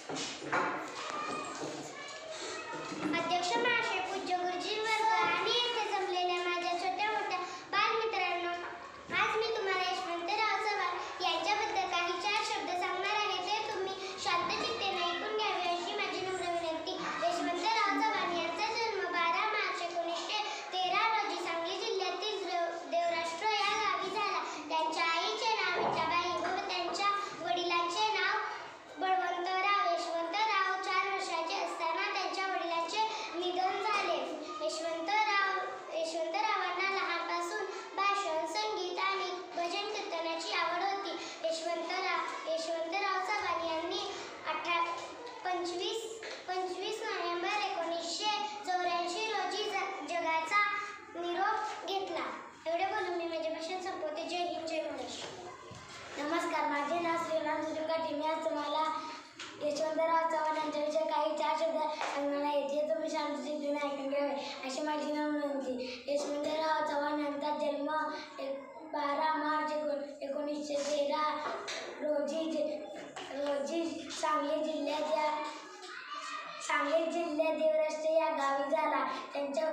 अध्यक्ष महाशय, पूज्य गुरुजी वर्ग आणि येथे जमलेल्या माझ्या छोट्या मोठ्या बालमित्रांनो, आज मी तुम्हाला यशवंतराव चव्हाण यांच्याबद्दल काही 4 शब्द सांगणार आहे. ते तुम्ही शांतचित्तेने ऐकून घ्यावे अशी माझी नम्र विनंती. यशवंतराव चव्हाण यांचा जन्म 12 मार्च 1913 रोजी सांगली जिल्ह्यातील देवराष्ट्र या गावी झाला. त्यांच्या आईचे नाव विठाबाई व त्यांच्या वडिलांचे नाव बळवंतराव. यशवंतराव 4 वर्षाचे असताना त्यांच्या वडिलांचे निधन झाले. यशवंतरावांना लहानपासून भाषण, संगीत आणि भजन कीर्तनाची आवड होती. यशवंतराव चव्हाण यांनी 25 नोव्हेंबर 1984 रोजी जगाचा निरोप घेतला. एवढे बोलून मी माझे भाषण संपवते. जय हिंद, जय महाराष्ट्र. नमस्कार, माझे नाव श्रीराम सुजुकाटी. मी आज तुम्हाला यशवंतराव चव्हाण यांच्याविषयी काही 4 शब्द सांगणार आहे. ते तुम्ही शांतचित्तेने ऐकून घ्यावे अशी माझी नम्र विनंती. यशवंतराव चव्हाण यांचा जन्म 12 मार्च 1913 रोजी सांगली जिल्ह्यात देवराष्ट्र या गावी झाला. त्यांच्या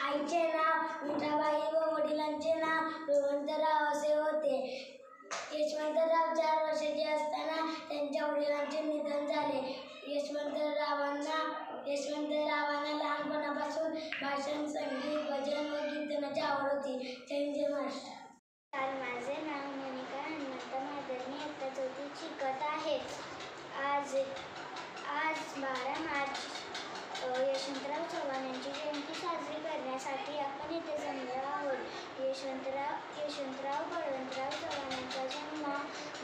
आईचे नाव विठाबाई व वडिलांचे नाव बळवंतराव असे होते. यशवंतराव 4 वर्षाचे असताना त्यांच्या वडिलांचे निधन झाले. यशवंतरावांना लहानपणापासून भाषण, संगीत, भजन व कीर्तनाची आवड होती. जय हिंद, जय महाराष्ट्र. माझे नाव मोनिका हनुमंत मादर. मी इयत्ता 4थीत शिकत आहे. आज 12 मार्च यशवंतराव चव्हाण यांची जयंती साजरी करण्यासाठी आपण इथे जमलो आहोत. यशवंतराव बळवंतराव चव्हाण यांचा जन्म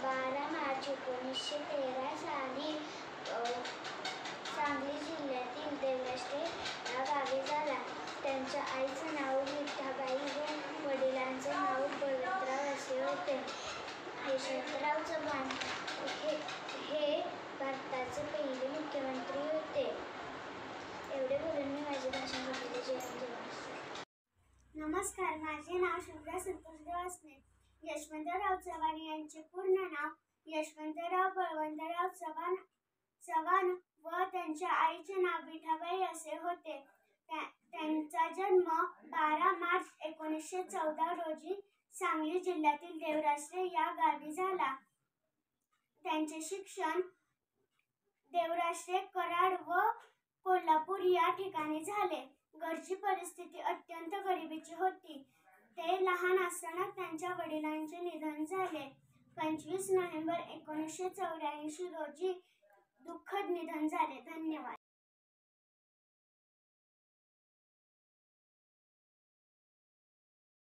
12 मार्च 1913 साली सांगली जिल्ह्यातील देवराष्ट्र या गावी झाला. त्यांच्या आईचं नाव विठाबाई व वडिलांचे नाव बळवंतराव असे होते. यशवंतराव चव्हाण हे भारताचे पहिले मुख्यमंत्री होते. एवढे बोलून मी माझे भाषण संपवले. जय हिंद, जय महाराष्ट्र. नमस्कार, माझे नाव शुभ्रा संतोष देवसने. यशवंतराव चव्हाण यांचे पूर्ण नाव यशवंतराव बळवंतराव चव्हाण व त्यांच्या आईचे नाव विठाबाई असे होते. त्यांचा जन्म 12 मार्च 1914 रोजी सांगली जिल्ह्यातील देवराष्ट्र या गावी झाला. त्यांचे शिक्षण देवराष्ट्र, कराड व कोल्हापूर या ठिकाणी झाले. घरची परिस्थिती अत्यंत गरिबीची होती. ते लहान असताना त्यांच्या वडिलांचे निधन झाले. 25 नोव्हेंबर 1984 रोजी दुःखद निधन झाले. धन्यवाद.